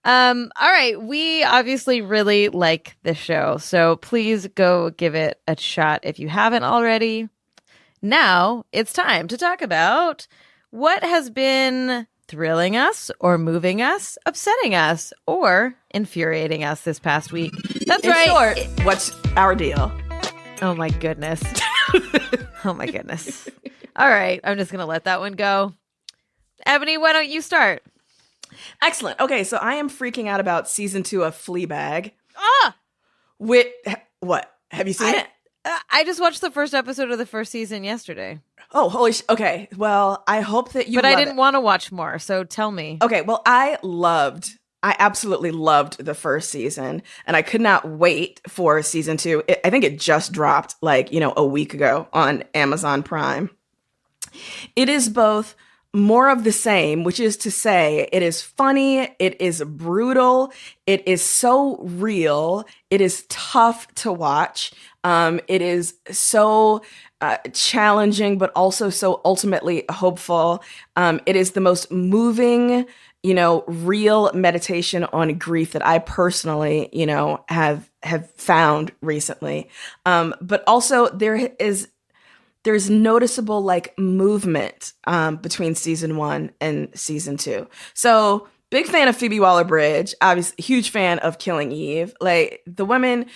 [SPEAKER 1] All right. We obviously really like this show, so please go give it a shot if you haven't already. Now it's time to talk about what has been thrilling us or moving us, upsetting us, or infuriating us this past week. That's right.
[SPEAKER 3] In short, what's our deal?
[SPEAKER 1] Oh my goodness. Oh my goodness. All right. I'm just going to let that one go. Ebony, why don't you start?
[SPEAKER 3] Excellent. Okay, so I am freaking out about season 2 of Fleabag.
[SPEAKER 1] Ah!
[SPEAKER 3] What? Have you seen it?
[SPEAKER 1] I just watched the first episode of the first season yesterday.
[SPEAKER 3] Oh, holy okay. Well, I hope that you
[SPEAKER 1] But I
[SPEAKER 3] love
[SPEAKER 1] didn't want to watch more, so tell me.
[SPEAKER 3] Okay, well, I absolutely loved the first season, and I could not wait for season 2. I think it just dropped a week ago on Amazon Prime. It is both more of the same, which is to say it is funny, it is brutal, it is so real, it is tough to watch. It is so challenging, but also so ultimately hopeful. It is the most moving, real meditation on grief that I personally, have found recently. But also there's noticeable movement between season 1 and season 2. So big fan of Phoebe Waller-Bridge, obviously huge fan of Killing Eve. The woman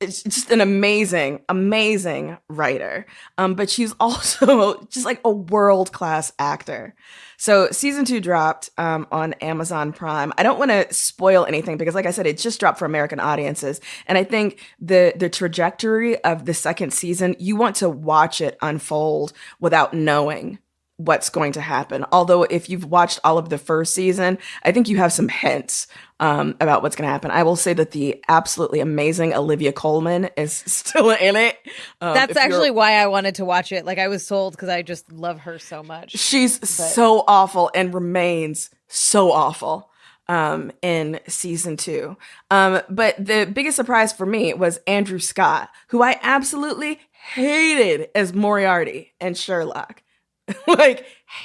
[SPEAKER 3] is just an amazing, amazing writer. But she's also just a world-class actor. So season 2 dropped on Amazon Prime. I don't want to spoil anything because, like I said, it just dropped for American audiences. And I think the trajectory of the second season, you want to watch it unfold without knowing what's going to happen. Although if you've watched all of the first season, I think you have some hints about what's going to happen. I will say that the absolutely amazing Olivia Colman is still in it.
[SPEAKER 1] That's actually why I wanted to watch it. I was sold because I just love her so much.
[SPEAKER 3] She's so awful and remains so awful in season 2. But the biggest surprise for me was Andrew Scott, who I absolutely hated as Moriarty and Sherlock.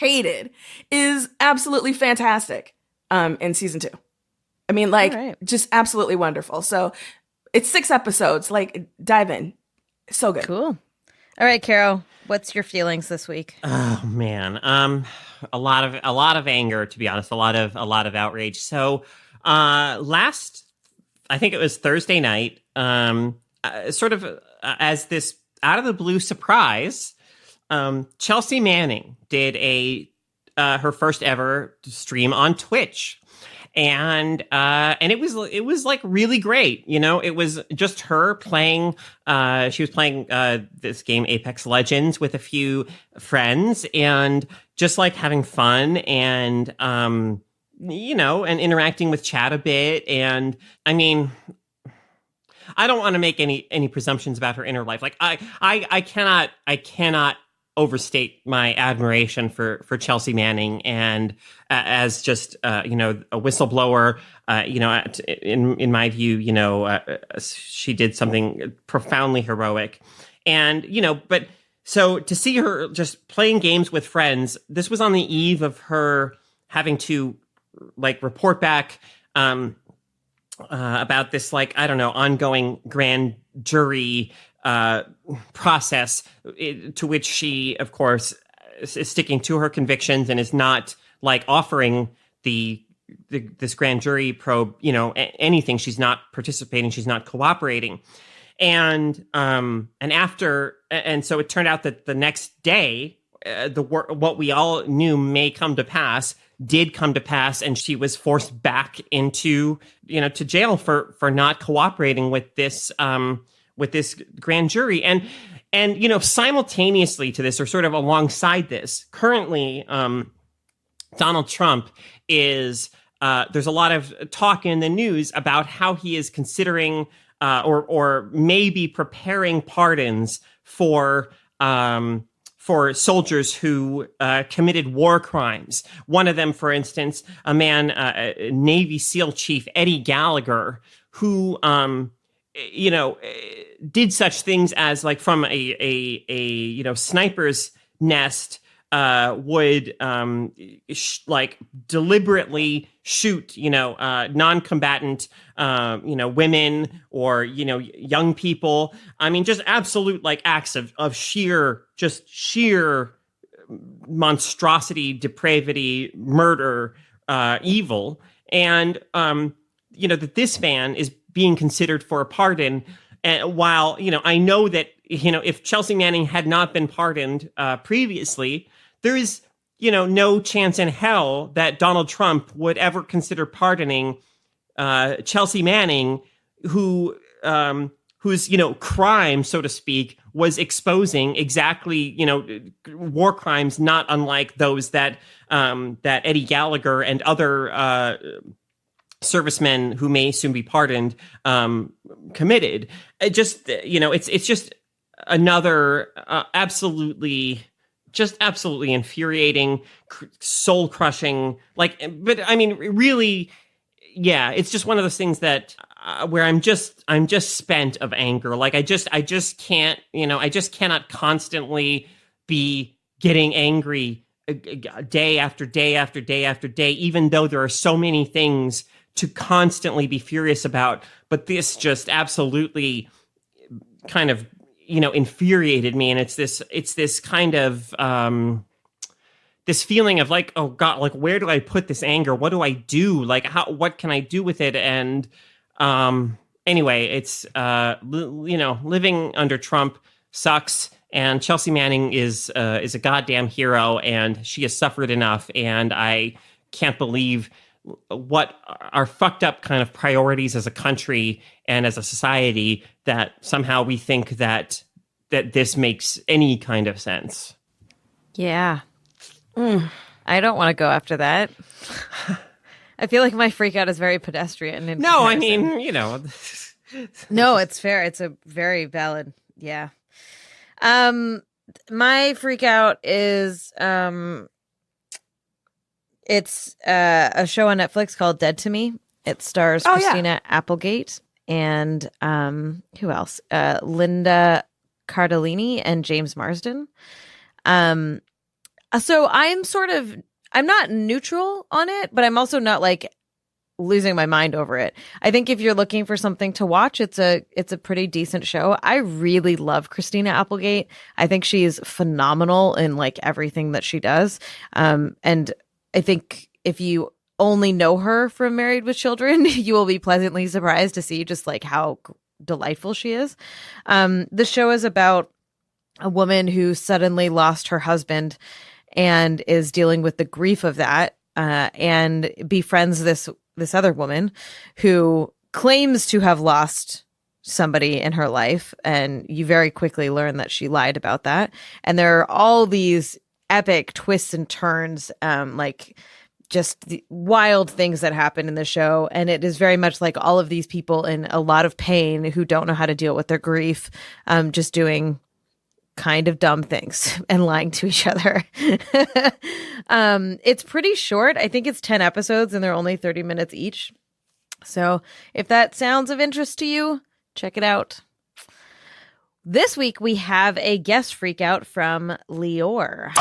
[SPEAKER 3] Hated, is absolutely fantastic in season 2. I mean, right. Just absolutely wonderful. So it's 6 episodes. Dive in. So good.
[SPEAKER 1] Cool. All right, Carol, what's your feelings this week?
[SPEAKER 2] Oh man, a lot of anger, to be honest, a lot of outrage. So last, I think it was Thursday night, as this out of the blue surprise. Chelsea Manning did her first ever stream on Twitch, and it was really great. It was just her playing. She was playing this game Apex Legends with a few friends, and just having fun and and interacting with chat a bit. And I mean, I don't want to make any presumptions about her inner life. I cannot overstate my admiration for Chelsea Manning, and as just a whistleblower, in my view, she did something profoundly heroic, and but so to see her just playing games with friends, this was on the eve of her having to report back about this ongoing grand jury process, to which she, of course, is sticking to her convictions and is not offering this grand jury probe, anything. She's not participating. She's not cooperating. And so it turned out that the next day, what we all knew may come to pass did come to pass, and she was forced back into to jail for not cooperating with this grand jury. And simultaneously to this, or sort of alongside this, currently Donald Trump is there's a lot of talk in the news about how he is considering or maybe preparing pardons for soldiers who committed war crimes. One of them, for instance, a man, Navy SEAL Chief Eddie Gallagher, who did such things as from a sniper's nest would deliberately shoot non-combatant women or young people. I mean, just absolute acts of sheer monstrosity, depravity, murder, evil, and that this man is being considered for a pardon. And while I know that if Chelsea Manning had not been pardoned previously, there is, no chance in hell that Donald Trump would ever consider pardoning Chelsea Manning, whose crime, so to speak, was exposing exactly, war crimes not unlike those that Eddie Gallagher and other servicemen who may soon be pardoned committed. It's just another absolutely infuriating, soul crushing. But I mean, really, yeah, it's just one of those things that where I'm just spent of anger. Like I just can't, I just cannot constantly be getting angry day after day after day after day, even though there are so many things to constantly be furious about. But this just absolutely kind of, infuriated me. And it's this kind of, this feeling of like, oh God, like, where do I put this anger? What do I do? Like, what can I do with it? And, anyway, it's, living under Trump sucks. And Chelsea Manning is a goddamn hero, and she has suffered enough. And I can't believe what are fucked up kind of priorities as a country and as a society that somehow we think that this makes any kind of sense.
[SPEAKER 1] Yeah. I don't want to go after that. I feel like my freak out is very pedestrian.
[SPEAKER 2] No, I mean,
[SPEAKER 1] No, it's fair. It's a very valid. Yeah. My freak out is it's a show on Netflix called Dead to Me. It stars Christina Applegate and who else? Linda Cardellini and James Marsden. So I'm not neutral on it, but I'm also not like losing my mind over it. I think if you're looking for something to watch, it's a pretty decent show. I really love Christina Applegate. I think she's phenomenal in like everything that she does. And I think if you only know her from Married with Children, you will be pleasantly surprised to see just like how delightful she is. The show is about a woman who suddenly lost her husband and is dealing with the grief of that, and befriends this other woman who claims to have lost somebody in her life. And you very quickly learn that she lied about that. And there are all these epic twists and turns, like just the wild things that happen in the show. And it is very much like all of these people in a lot of pain who don't know how to deal with their grief, just doing kind of dumb things and lying to each other. It's pretty short. I think it's 10 episodes and they're only 30 minutes each. So if that sounds of interest to you, check it out. This week we have a guest freak out from Lior.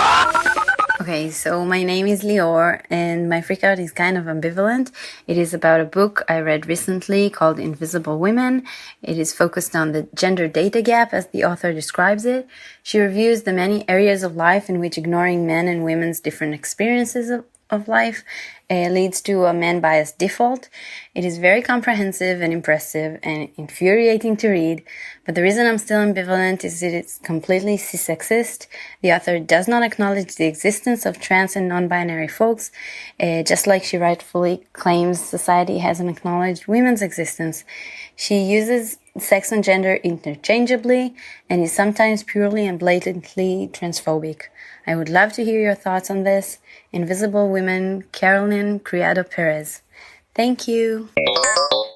[SPEAKER 4] Okay, so my name is Lior, and my freakout is kind of ambivalent. It is about a book I read recently called Invisible Women. It is focused on the gender data gap, as the author describes it. She reviews the many areas of life in which ignoring men and women's different experiences of life leads to a man-biased default. It is very comprehensive and impressive and infuriating to read, but the reason I'm still ambivalent is that it's completely cis-sexist. The author does not acknowledge the existence of trans and non-binary folks, just like she rightfully claims society hasn't acknowledged women's existence. She uses sex and gender interchangeably and is sometimes purely and blatantly transphobic. I would love to hear your thoughts on this. Invisible Women, Carolyn Criado Perez. Thank you.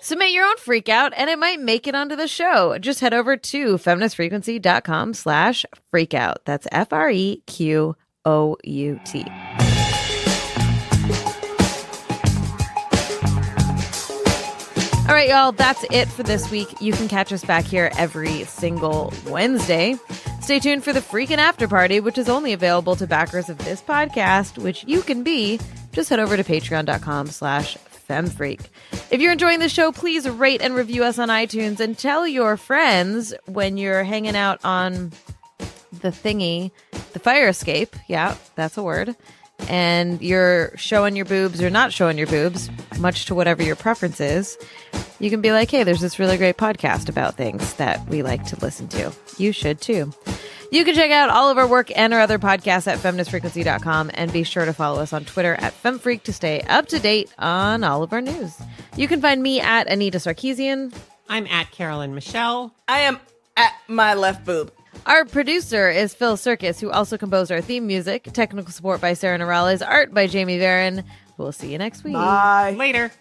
[SPEAKER 1] Submit your own freak out and it might make it onto the show. Just head over to feministfrequency.com/freakout. That's FREQOUT. All right, y'all, that's it for this week. You can catch us back here every single Wednesday. Stay tuned for the Freakin' After Party, which is only available to backers of this podcast, which you can be. Just head over to patreon.com/femfreak. If you're enjoying the show, please rate and review us on iTunes and tell your friends when you're hanging out on the thingy, the fire escape. Yeah, that's a word. and you're showing your boobs or not showing your boobs, much to whatever your preference is, you can be like, hey, there's this really great podcast about things that we like to listen to. You should too. You can check out all of our work and our other podcasts at feministfrequency.com, and be sure to follow us on Twitter at FemFreak to stay up to date on all of our news. You can find me at Anita Sarkeesian.
[SPEAKER 2] I'm at Carolyn Michelle.
[SPEAKER 3] I am at my left boob.
[SPEAKER 1] Our producer is Phil Circus, who also composed our theme music. Technical support by Sarah Norales. Art by Jamie Varon. We'll see you next week.
[SPEAKER 3] Bye.
[SPEAKER 2] Later.